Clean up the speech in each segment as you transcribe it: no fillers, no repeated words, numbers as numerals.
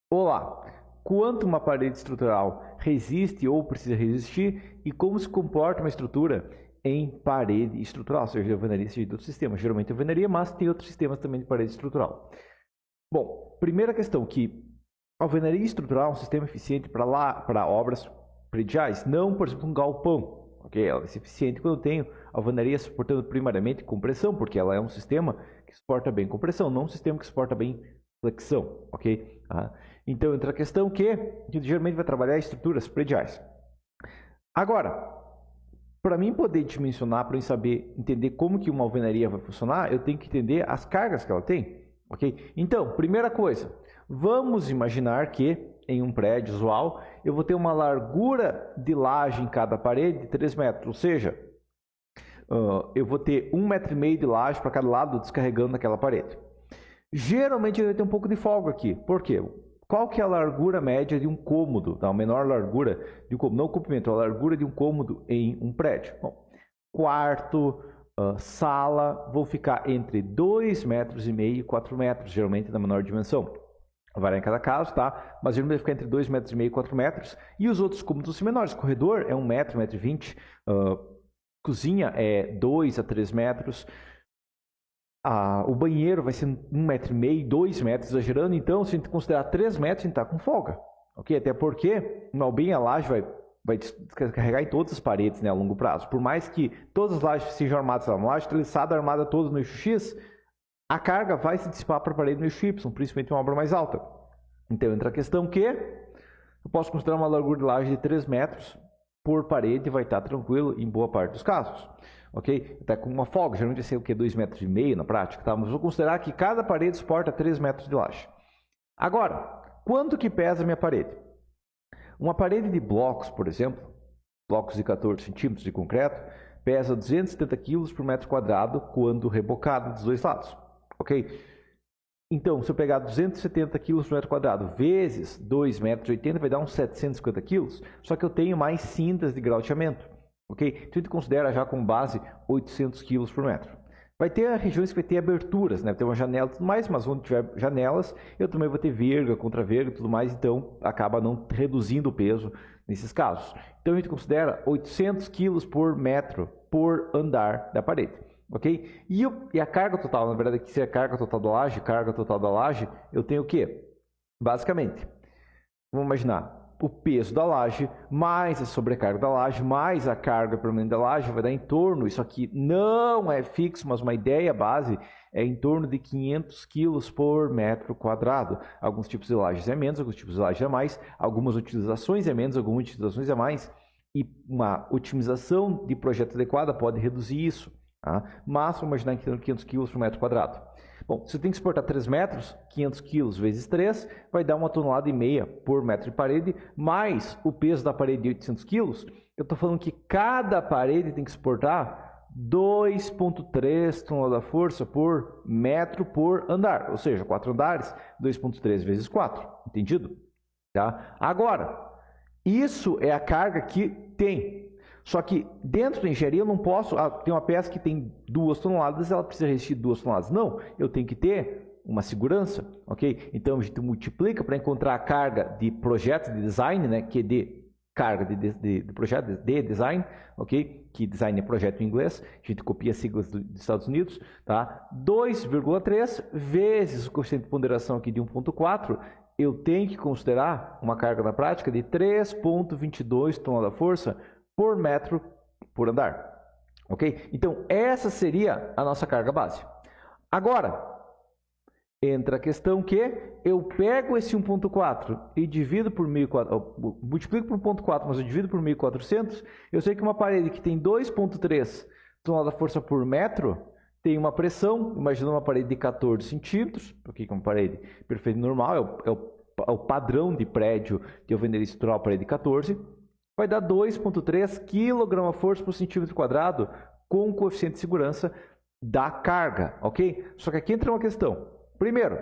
Olá! Quanto uma parede estrutural resiste ou precisa resistir e como se comporta uma estrutura em parede estrutural, seja de alvenaria, seja de outro sistema. Geralmente alvenaria, mas tem outros sistemas também de parede estrutural. Bom, primeira questão que a alvenaria estrutural é um sistema eficiente para obras prediais, não, por exemplo, um galpão. Okay? Ela é eficiente quando eu tenho alvenaria suportando primariamente compressão, porque ela é um sistema que suporta bem compressão, não um sistema que suporta bem flexão. Ok? Então entra a questão que a gente geralmente vai trabalhar estruturas prediais. Agora, para mim poder dimensionar, para eu saber entender como que uma alvenaria vai funcionar, eu tenho que entender as cargas que ela tem. Ok? Então, primeira coisa, vamos imaginar que em um prédio usual eu vou ter uma largura de laje em cada parede de 3 metros, ou seja, eu vou ter 1,5 metro de laje para cada lado descarregando aquela parede. Geralmente ele vai ter um pouco de folga aqui. Por quê? Qual que é a largura média de um cômodo? Tá? A menor largura de um cômodo, não o comprimento, a largura de um cômodo em um prédio. Bom, quarto, sala, vão ficar entre 2,5 metros e 4 metros, geralmente na menor dimensão. Varia em cada caso, tá? Mas geralmente vai ficar entre 2,5 metros e 4 metros. E os outros cômodos são menores. Corredor é 1 metro, 1,20 m. Cozinha é 2 a 3 metros. O banheiro vai ser 1,5 m, 2 metros, exagerando. Então, se a gente considerar 3 metros, a gente está com folga. Okay? Até porque, mal bem, a laje vai descarregar em todas as paredes, né, a longo prazo. Por mais que todas as lajes sejam armadas, uma laje treliçada armada toda no eixo X, a carga vai se dissipar para a parede no eixo Y, principalmente uma obra mais alta. Então, entra a questão que eu posso considerar uma largura de laje de 3 metros por parede, vai estar tranquilo em boa parte dos casos. Ok? Até com uma folga, geralmente vai ser o que? 2,5 metros na prática, tá? Mas vou considerar que cada parede suporta 3 metros de laje. Agora, quanto que pesa a minha parede? Uma parede de blocos, por exemplo, blocos de 14 centímetros de concreto, pesa 270 kg por metro quadrado quando rebocado dos dois lados. Ok? Então, se eu pegar 270 kg por metro quadrado vezes 2,80 metros, vai dar uns 750 kg, só que eu tenho mais cintas de grauteamento. Ok? Então, a gente considera já como base 800 kg por metro. Vai ter regiões que vai ter aberturas, né? Vai ter uma janela e tudo mais, mas onde tiver janelas, eu também vou ter verga, contra-verga e tudo mais, então acaba não reduzindo o peso nesses casos. Então, a gente considera 800 kg por metro por andar da parede. Ok? E a carga total, na verdade, que se é a carga total da laje, eu tenho o quê? Basicamente, vamos imaginar, o peso da laje, mais a sobrecarga da laje, mais a carga permanente da laje, vai dar em torno, isso aqui não é fixo, mas uma ideia base é em torno de 500 kg por metro quadrado. Alguns tipos de lajes é menos, alguns tipos de lajes é mais, algumas utilizações é menos, algumas utilizações é mais, e uma otimização de projeto adequada pode reduzir isso. Tá? Mas vamos imaginar que tem 500 kg por metro quadrado. Bom, se eu tenho que suportar 3 metros, 500 kg vezes 3 vai dar 1,5 tonelada por metro de parede, mais o peso da parede de 800 kg. Eu estou falando que cada parede tem que suportar 2,3 toneladas da força por metro por andar, ou seja, 4 andares, 2,3 vezes 4, entendido? Tá? Agora, isso é a carga que tem. Só que dentro da engenharia eu não posso, tem uma peça que tem 2 toneladas, ela precisa resistir 2 toneladas. Não, eu tenho que ter uma segurança, ok? Então a gente multiplica para encontrar a carga de projeto de design, né? Que é de carga de projeto de design, ok? Que design é projeto em inglês, a gente copia as siglas dos Estados Unidos, tá? 2,3 vezes o coeficiente de ponderação aqui de 1,4, eu tenho que considerar uma carga na prática de 3,22 toneladas da força por metro por andar. Ok? Então, essa seria a nossa carga base. Agora, entra a questão que eu pego esse 1,4 e divido por 1.400, multiplico por 1,4, mas eu divido por 1.400, eu sei que uma parede que tem 2,3 toneladas da força por metro tem uma pressão, imagina uma parede de 14 centímetros, porque é uma parede perfeita normal, é o padrão de prédio de alvenaria estrutural, parede de 14, vai dar 2,3 kg/força por centímetro quadrado com o coeficiente de segurança da carga, ok? Só que aqui entra uma questão. Primeiro,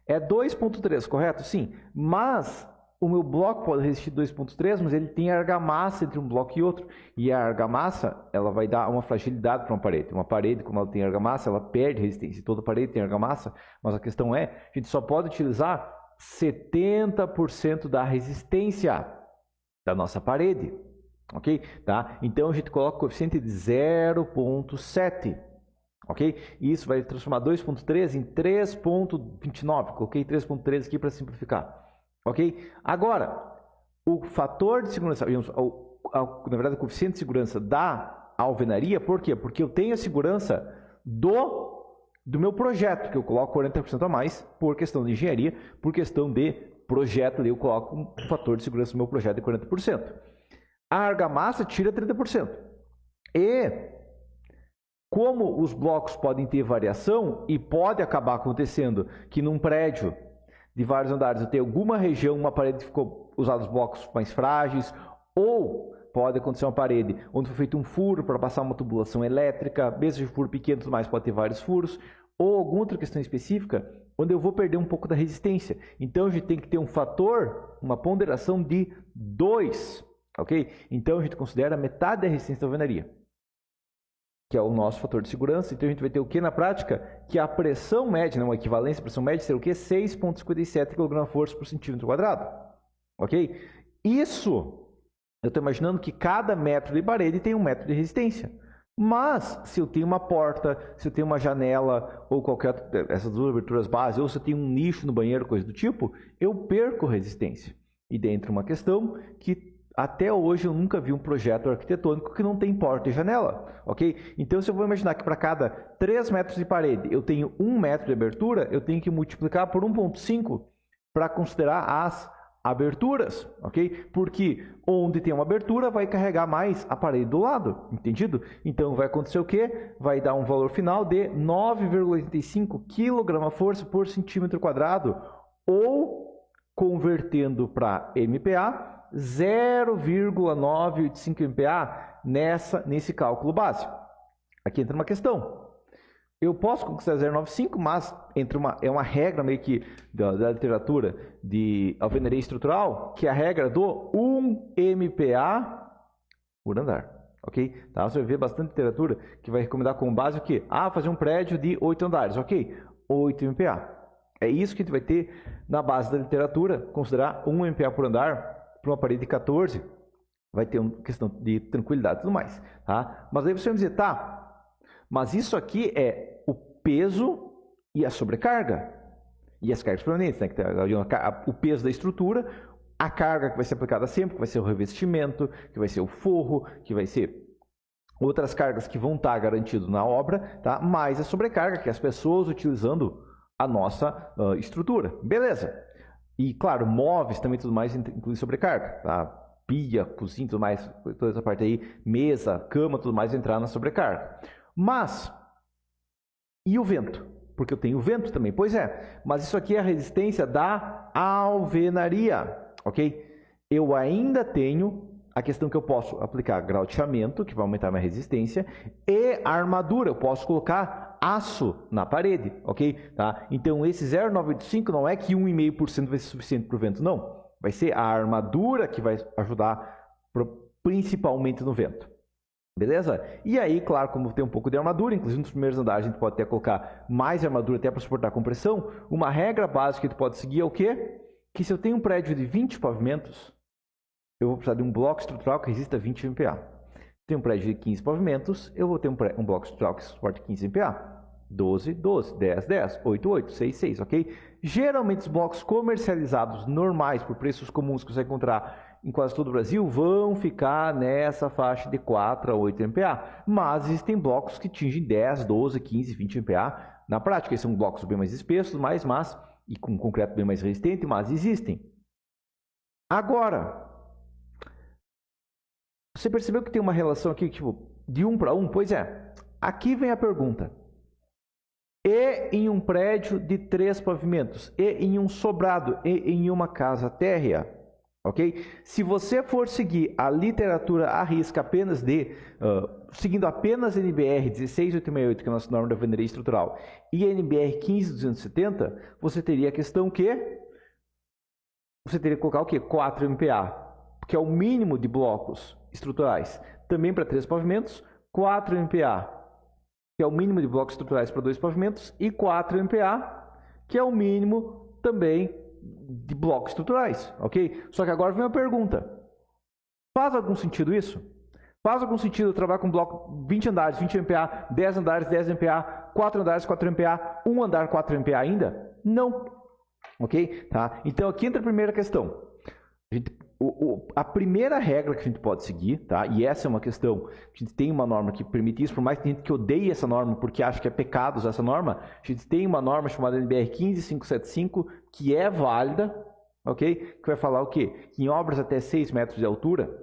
é 2,3, correto? Sim, mas o meu bloco pode resistir 2,3, mas ele tem argamassa entre um bloco e outro. E a argamassa, ela vai dar uma fragilidade para uma parede. Uma parede, como ela tem argamassa, ela perde resistência. Toda parede tem argamassa, mas a questão é, a gente só pode utilizar 70% da resistência da nossa parede, ok? Tá? Então a gente coloca o coeficiente de 0,7, ok? E isso vai transformar 2,13 em 3,29. Coloquei 3,13 aqui para simplificar, ok? Agora, o fator de segurança, na verdade, o coeficiente de segurança da alvenaria, por quê? Porque eu tenho a segurança do meu projeto, que eu coloco 40% a mais por questão de engenharia, por questão de projeto, ali eu coloco um fator de segurança do meu projeto de 40%. A argamassa tira 30%. E como os blocos podem ter variação e pode acabar acontecendo que num prédio de vários andares eu tenho alguma região, uma parede que ficou usada os blocos mais frágeis, ou pode acontecer uma parede onde foi feito um furo para passar uma tubulação elétrica, mesmo de furo pequeno, tudo mais, pode ter vários furos, ou alguma outra questão específica onde eu vou perder um pouco da resistência. Então a gente tem que ter um fator, uma ponderação de 2, ok? Então a gente considera metade da resistência da alvenaria, que é o nosso fator de segurança. Então a gente vai ter o que na prática? Que a pressão média, não a equivalência, a pressão média será o que? 6,57 kgf por centímetro quadrado, ok? Isso, eu estou imaginando que cada metro de parede tem 1 metro de resistência. Mas, se eu tenho uma porta, se eu tenho uma janela, ou qualquer essas duas aberturas básicas, ou se eu tenho um nicho no banheiro, coisa do tipo, eu perco resistência. E dentro uma questão que até hoje eu nunca vi um projeto arquitetônico que não tem porta e janela, ok? Então, se eu vou imaginar que para cada 3 metros de parede eu tenho 1 metro de abertura, eu tenho que multiplicar por 1,5 para considerar as aberturas, ok? Porque onde tem uma abertura vai carregar mais a parede do lado, entendido? Então vai acontecer o quê? Vai dar um valor final de 9,85 kgf por centímetro quadrado, ou convertendo para MPa, 0,985 MPa nesse cálculo básico. Aqui entra uma questão. Eu posso conquistar 0,95, mas é uma regra meio que da literatura de alvenaria estrutural, que é a regra do 1 MPa por andar, ok? Tá? Você vai ver bastante literatura que vai recomendar como base o quê? Fazer um prédio de 8 andares, ok? 8 MPa. É isso que a gente vai ter na base da literatura, considerar 1 MPa por andar para uma parede de 14, vai ter uma questão de tranquilidade e tudo mais, tá? Mas aí você vai dizer, tá, mas isso aqui é o peso e a sobrecarga. E as cargas permanentes, né? O peso da estrutura, a carga que vai ser aplicada sempre, que vai ser o revestimento, que vai ser o forro, que vai ser outras cargas que vão estar garantidas na obra, tá? Mais a sobrecarga, que é as pessoas utilizando a nossa estrutura. Beleza. E, claro, móveis também tudo mais inclui sobrecarga, tá? Pia, cozinha, tudo mais, toda essa parte aí, mesa, cama, tudo mais entrar na sobrecarga. Mas, e o vento? Porque eu tenho vento também. Pois é, mas isso aqui é a resistência da alvenaria, ok? Eu ainda tenho a questão que eu posso aplicar grauteamento, que vai aumentar minha resistência, e armadura. Eu posso colocar aço na parede, ok? Tá? Então, esse 0,985 não é que 1,5% vai ser suficiente para o vento, não. Vai ser a armadura que vai ajudar principalmente no vento. Beleza? E aí, claro, como tem um pouco de armadura, inclusive nos primeiros andares a gente pode até colocar mais armadura até para suportar a compressão. Uma regra básica que a gente pode seguir é o quê? Que se eu tenho um prédio de 20 pavimentos, eu vou precisar de um bloco estrutural que resista a 20 MPa. Se tem um prédio de 15 pavimentos, eu vou ter um bloco estrutural que suporte 15 MPa. 12, 12, 10, 10, 8, 8, 6, 6, ok? Geralmente os blocos comercializados normais, por preços comuns que você vai encontrar em quase todo o Brasil, vão ficar nessa faixa de 4 a 8 MPa. Mas existem blocos que atingem 10, 12, 15, 20 MPa. Na prática, esses são blocos bem mais espessos, e com concreto bem mais resistente, mas existem. Agora, você percebeu que tem uma relação aqui, tipo, de 1 para 1? Pois é. Aqui vem a pergunta. E em um prédio de 3 pavimentos, e em um sobrado, e em uma casa térrea, ok? Se você for seguir a literatura à risca apenas seguindo apenas NBR 16868, que é a nossa norma de alvenaria estrutural, e NBR 15270, você teria a questão que você teria que colocar o quê? 4 MPa, que é o mínimo de blocos estruturais. Também para 3 pavimentos, 4 MPa, que é o mínimo de blocos estruturais para 2 pavimentos, e 4 MPa, que é o mínimo também de blocos estruturais, ok? Só que agora vem uma pergunta. Faz algum sentido isso? Faz algum sentido eu trabalhar com bloco 20 andares, 20 MPa, 10 andares, 10 MPa, 4 andares, 4 MPa, 1 andar, 4 MPa ainda? Não. Ok? Tá? Então aqui entra a primeira questão. A primeira regra que a gente pode seguir, tá? E essa é uma questão, a gente tem uma norma que permite isso, por mais que tem gente que odeie essa norma porque acha que é pecado usar essa norma, a gente tem uma norma chamada NBR 15575 que é válida, ok? Que vai falar o quê? Que em obras até 6 metros de altura,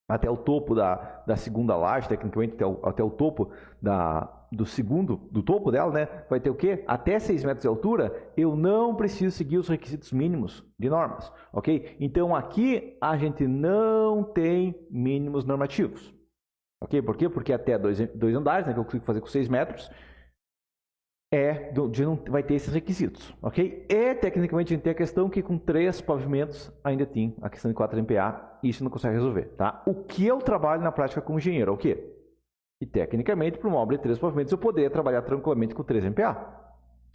até o topo da segunda laje, tecnicamente até o topo do topo dela, né? Vai ter o quê? Até 6 metros de altura, eu não preciso seguir os requisitos mínimos de normas, ok? Então aqui a gente não tem mínimos normativos, ok? Por quê? Porque até dois andares, né, que eu consigo fazer com 6 metros, não vai ter esses requisitos, ok? E tecnicamente a gente tem a questão que com 3 pavimentos ainda tem a questão de 4 MPa e isso não consegue resolver, tá? O que eu trabalho na prática como engenheiro é o quê? E tecnicamente para uma obra de 3 pavimentos eu poderia trabalhar tranquilamente com 3 MPa,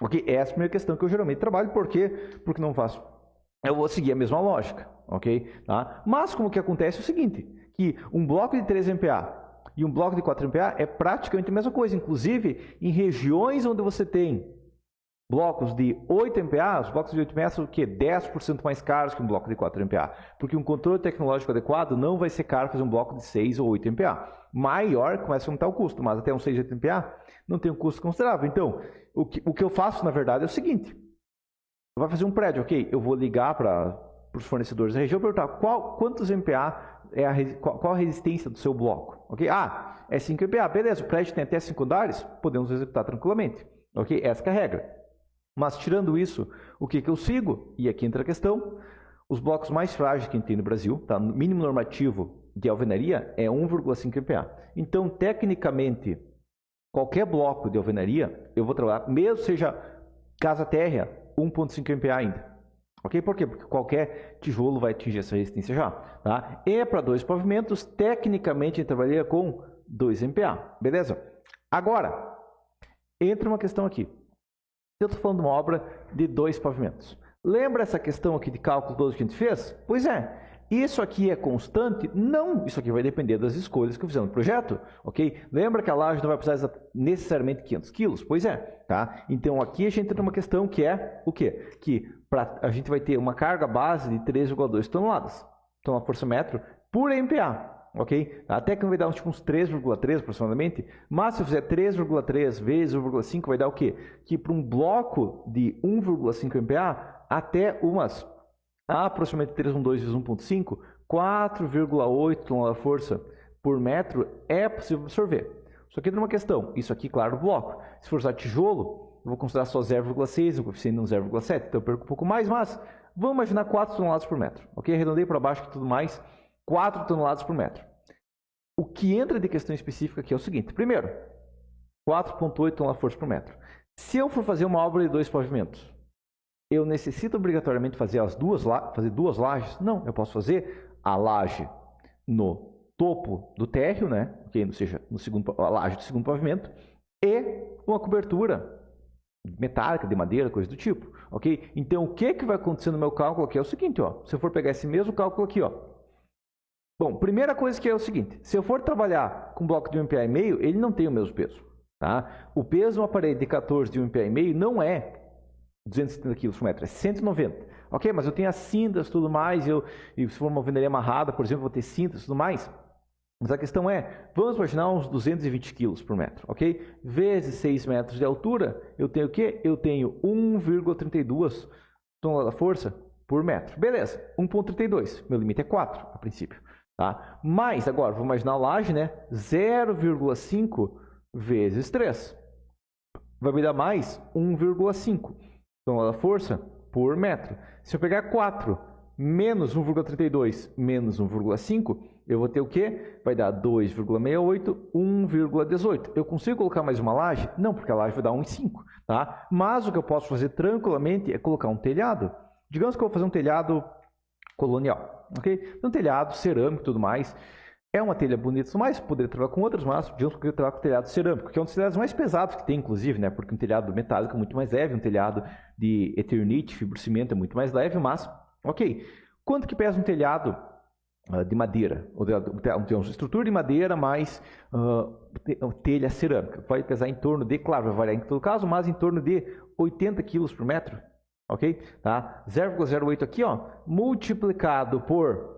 ok? Essa é a primeira questão que eu geralmente trabalho, por quê? Porque não faço, eu vou seguir a mesma lógica, ok? Tá? Mas como que acontece é o seguinte, que um bloco de 3 MPa e um bloco de 4 MPa é praticamente a mesma coisa. Inclusive, em regiões onde você tem blocos de 8 MPa, os blocos de 8 MPa são o quê? 10% mais caros que um bloco de 4 MPa. Porque um controle tecnológico adequado não vai ser caro fazer um bloco de 6 ou 8 MPa. Maior começa a aumentar o custo, mas até um 6 ou 8 MPa não tem um custo considerável. Então, o que eu faço, na verdade, é o seguinte. Vai fazer um prédio, ok? Eu vou ligar para os fornecedores da região e perguntar quantos MPa qual a resistência do seu bloco, ok? Ah, é 5 MPa, beleza, o prédio tem até 5 andares, podemos executar tranquilamente, ok? Essa é a regra. Mas tirando isso, o que eu sigo? E aqui entra a questão, os blocos mais frágeis que a gente tem no Brasil, tá? O mínimo normativo de alvenaria é 1,5 MPa. Então, tecnicamente, qualquer bloco de alvenaria, eu vou trabalhar, mesmo seja casa térrea, 1,5 MPa ainda. Ok? Por quê? Porque qualquer tijolo vai atingir essa resistência já. Tá? E para 2 pavimentos, tecnicamente, a gente trabalharia com 2 MPa. Beleza? Agora, entra uma questão aqui. Eu estou falando de uma obra de 2 pavimentos. Lembra essa questão aqui de cálculo 12 que a gente fez? Pois é. Isso aqui é constante? Não. Isso aqui vai depender das escolhas que eu fizer no projeto. Ok? Lembra que a laje não vai precisar necessariamente 500 quilos? Pois é. Tá? Então, aqui a gente entra numa questão que é o quê? Que a gente vai ter uma carga base de 3,2 toneladas. Então, a força metro por MPa. Ok? Até que vai dar uns 3,3 aproximadamente. Mas se eu fizer 3,3 vezes 1,5 vai dar o quê? Que para um bloco de 1,5 MPa, até umas aproximadamente 3,2 vezes 1,5, 4,8 toneladas-força por metro é possível absorver. Só que tem uma questão, isso aqui, claro, no bloco. Se for usar tijolo, eu vou considerar só 0,6, o coeficiente não 0,7, então eu perco um pouco mais, mas vamos imaginar 4 toneladas por metro. Ok? Arredondei para baixo e tudo mais, 4 toneladas por metro. O que entra de questão específica aqui é o seguinte, primeiro, 4,8 toneladas-força por metro. Se eu for fazer uma obra de 2 pavimentos, eu necessito obrigatoriamente fazer duas lajes? Não, eu posso fazer a laje no topo do térreo, né? Okay? Ou seja, a laje do segundo pavimento, e uma cobertura metálica, de madeira, coisa do tipo. Ok? Então, o que vai acontecer no meu cálculo aqui é o seguinte, ó. Se eu for pegar esse mesmo cálculo aqui, ó. Bom, primeira coisa que é o seguinte, se eu for trabalhar com um bloco de 1,5 MPa, ele não tem o mesmo peso. Tá? O peso de uma parede de 14 de 1,5 MPa não é 270 kg por metro, é 190. Ok, mas eu tenho as cintas e tudo mais, e se for uma alvenaria amarrada, por exemplo, vou ter cintas e tudo mais. Mas a questão é, vamos imaginar uns 220 kg por metro, ok? Vezes 6 metros de altura, eu tenho o quê? Eu tenho 1,32 toneladas-força por metro. Beleza, 1,32, meu limite é 4 a princípio. Tá? Mas agora, vou imaginar a laje, né? 0,5 vezes 3. Vai me dar mais 1,5 tonelada-força por metro. Se eu pegar 4 menos 1,32 menos 1,5, eu vou ter o quê? Vai dar 2,68, 1,18. Eu consigo colocar mais uma laje? Não, porque a laje vai dar 1,5. Tá? Mas o que eu posso fazer tranquilamente é colocar um telhado. Digamos que eu vou fazer um telhado colonial. Okay? Um telhado, cerâmico e tudo mais. É uma telha bonita e tudo mais, poderia trabalhar com outras, mas digamos que eu trabalho com telhado cerâmico, que é um dos telhados mais pesados que tem, inclusive, né? Porque um telhado metálico é muito mais leve, um telhado de eternite, fibrocimento é muito mais leve, mas, ok. Quanto que pesa um telhado de madeira? Uma estrutura de madeira mais telha cerâmica. Pode pesar em torno de, claro, vai variar em todo caso, mas em torno de 80 kg por metro, ok? Tá? 0,08 aqui, ó, multiplicado por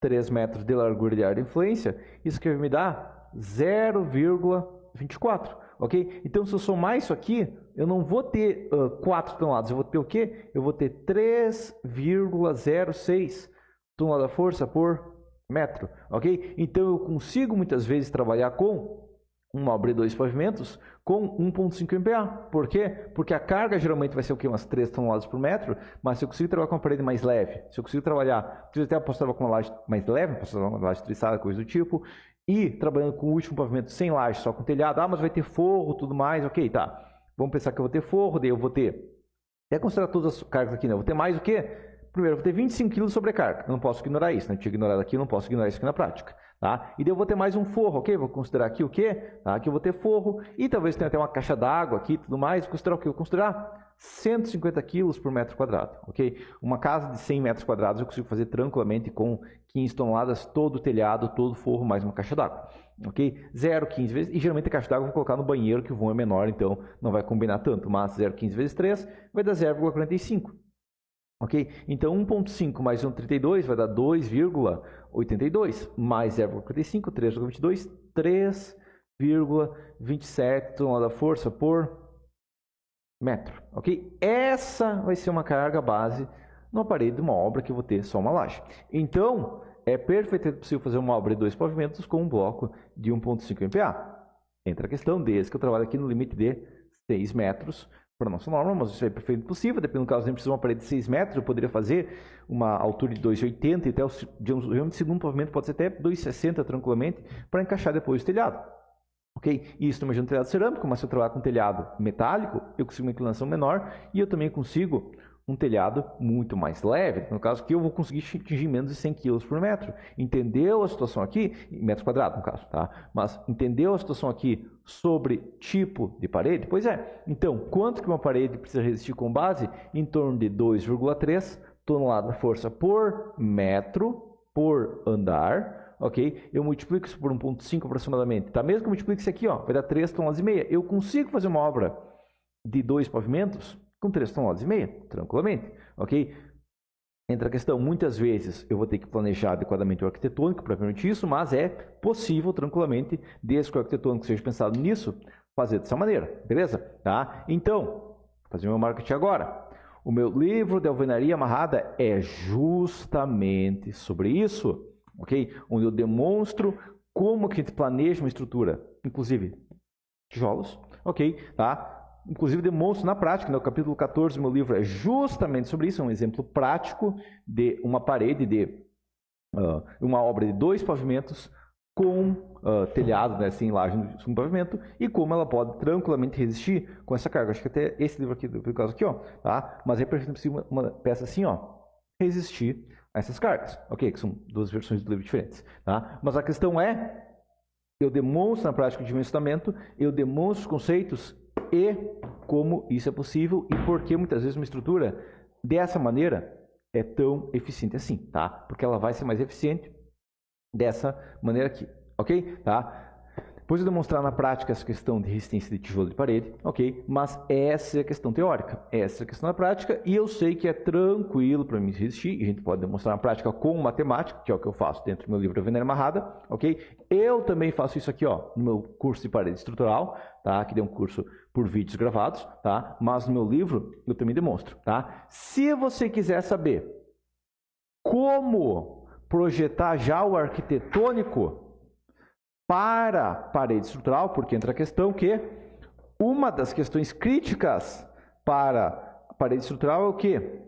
3 metros de largura de área de influência, isso que vai me dar 0,24, ok? Então, se eu somar isso aqui, eu não vou ter 4 toneladas, eu vou ter o quê? Eu vou ter 3,06 toneladas de força por metro, ok? Então, eu consigo muitas vezes trabalhar com uma obra de 2 pavimentos com 1,5 MPa. Por quê? Porque a carga geralmente vai ser o quê? Umas 3 toneladas por metro, mas se eu consigo trabalhar com uma parede mais leve, se eu consigo trabalhar, eu até posso trabalhar com uma laje mais leve, posso trabalhar com uma laje triçada, coisa do tipo, e trabalhando com o último pavimento sem laje, só com telhado, mas vai ter forro, tudo mais, ok, tá. Vamos pensar que eu vou ter forro, daí eu vou ter, até considerar todas as cargas aqui, né? Eu vou ter mais o quê? Primeiro, eu vou ter 25 kg de sobrecarga, eu não posso ignorar isso, né? Eu tinha ignorado aqui, eu não posso ignorar isso aqui na prática. Tá? E daí eu vou ter mais um forro, ok? Vou considerar aqui o quê? Tá? Aqui eu vou ter forro e talvez tenha até uma caixa d'água aqui e tudo mais. Vou considerar o quê? Vou considerar 150 quilos por metro quadrado, ok? Uma casa de 100 metros quadrados eu consigo fazer tranquilamente com 15 toneladas, todo o telhado, todo o forro, mais uma caixa d'água, ok? 0,15 vezes, e geralmente a caixa d'água eu vou colocar no banheiro, que o vão é menor, então não vai combinar tanto, mas 0,15 vezes 3 vai dar 0,45. Ok? Então, 1,5 mais 1,32 vai dar 2,82, mais 0,45, 3,22, 3,27 toneladas da força por metro. Ok? Essa vai ser uma carga base numa parede de uma obra que eu vou ter só uma laje. Então, é perfeitamente possível fazer uma obra de 2 pavimentos com um bloco de 1,5 MPa. Entra a questão, desde que eu trabalho aqui no limite de 6 metros, para a nossa norma, mas isso é perfeitamente possível, dependendo do caso, nem precisa de uma parede de 6 metros, eu poderia fazer uma altura de 2,80 e até o segundo pavimento pode ser até 2,60 tranquilamente, para encaixar depois o telhado. Ok? E isso imagina um telhado cerâmico, mas se eu trabalhar com telhado metálico, eu consigo uma inclinação menor e eu também consigo um telhado muito mais leve. No caso aqui, eu vou conseguir atingir menos de 100 kg por metro. Entendeu a situação aqui? Metros quadrados, no caso, tá? Mas entendeu a situação aqui sobre tipo de parede? Pois é. Então, quanto que uma parede precisa resistir com base? Em torno de 2,3 toneladas de força por metro por andar, ok? Eu multiplico isso por 1,5 aproximadamente, tá? Mesmo que eu multiplique isso aqui, ó, vai dar 3,5 toneladas. Eu consigo fazer uma obra de 2 pavimentos com 3,5 toneladas, tranquilamente, ok? Entra a questão, muitas vezes eu vou ter que planejar adequadamente o arquitetônico para permitir isso, mas é possível tranquilamente, desde que o arquitetônico seja pensado nisso, fazer dessa maneira, beleza? Tá? Então, vou fazer meu marketing agora. O meu livro de alvenaria amarrada é justamente sobre isso, ok? Onde eu demonstro como que a gente planeja uma estrutura, inclusive tijolos, ok? Tá? Inclusive demonstro na prática, no capítulo 14 do meu livro é justamente sobre isso, é um exemplo prático de uma parede de uma obra de 2 pavimentos com telhado, né, assim, laje no pavimento, e como ela pode tranquilamente resistir com essa carga. Acho que até esse livro aqui, por causa aqui, ó, tá? Mas é perfeitamente uma peça assim, ó, resistir a essas cargas, ok? Que são 2 versões do livro diferentes, tá? Mas a questão é, eu demonstro na prática o dimensionamento, eu demonstro os conceitos e como isso é possível e por que muitas vezes uma estrutura dessa maneira é tão eficiente assim, tá? Porque ela vai ser mais eficiente dessa maneira aqui, ok? Tá? Depois eu demonstrar na prática essa questão de resistência de tijolo de parede, ok? Mas essa é a questão teórica, essa é a questão da prática, e eu sei que é tranquilo para mim resistir, e a gente pode demonstrar na prática com matemática, que é o que eu faço dentro do meu livro Alvenaria Amarrada, ok? Eu também faço isso aqui, ó, no meu curso de parede estrutural, tá? Que é um curso por vídeos gravados, tá? Mas no meu livro eu também demonstro, tá? Se você quiser saber como projetar já o arquitetônico para parede estrutural, porque entra a questão que uma das questões críticas para a parede estrutural é o quê?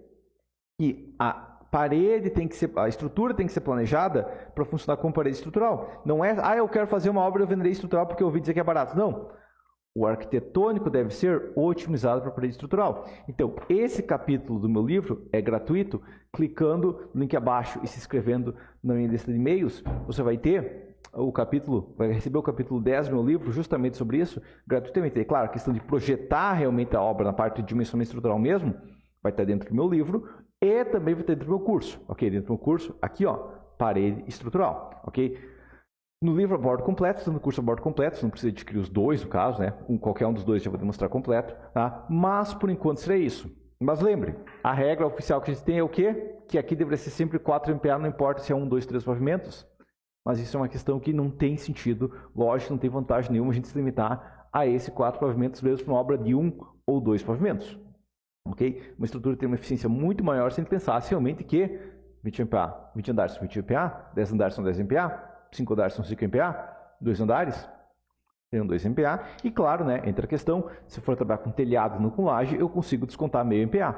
Que a parede tem que ser, a estrutura tem que ser planejada para funcionar como parede estrutural. Não é, eu quero fazer uma obra de alvenaria estrutural porque eu ouvi dizer que é barato. Não. O arquitetônico deve ser otimizado para a parede estrutural. Então, esse capítulo do meu livro é gratuito. Clicando no link abaixo e se inscrevendo na minha lista de e-mails, você vai ter o capítulo, vai receber o capítulo 10 do meu livro, justamente sobre isso, gratuitamente. É claro, a questão de projetar realmente a obra na parte de dimensionamento estrutural mesmo, vai estar dentro do meu livro e também vai estar dentro do meu curso. Ok? Dentro do meu curso, aqui ó, parede estrutural. Ok? No livro abordo completo, no curso abordo completo, você não precisa adquirir os dois, no caso, né? Qualquer um dos dois já vou demonstrar completo, tá? Mas, por enquanto, seria isso. Mas lembre, a regra oficial que a gente tem é o quê? Que aqui deveria ser sempre 4 MPa, não importa se é 1, 2, 3 pavimentos. Mas isso é uma questão que não tem sentido, lógico, não tem vantagem nenhuma a gente se limitar a esse 4 pavimentos, mesmo para uma obra de 1 ou 2 pavimentos. Ok? Uma estrutura tem uma eficiência muito maior se a gente pensasse realmente que 20 MPa, 20 andares são 20 MPa, 10 andares são 10 MPa, 5 andares são 5 MPa, 2 andares seriam 2 MPa, e claro, né, entra a questão, se for trabalhar com telhado não com laje, eu consigo descontar meio MPa.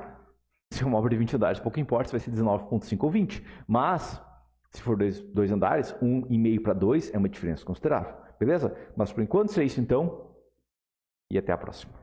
Se é uma obra de 20 andares, pouco importa se vai ser 19,5 ou 20, mas se for 2 andares, 1,5 para 2 é uma diferença considerável, beleza? Mas por enquanto é isso então, e até a próxima.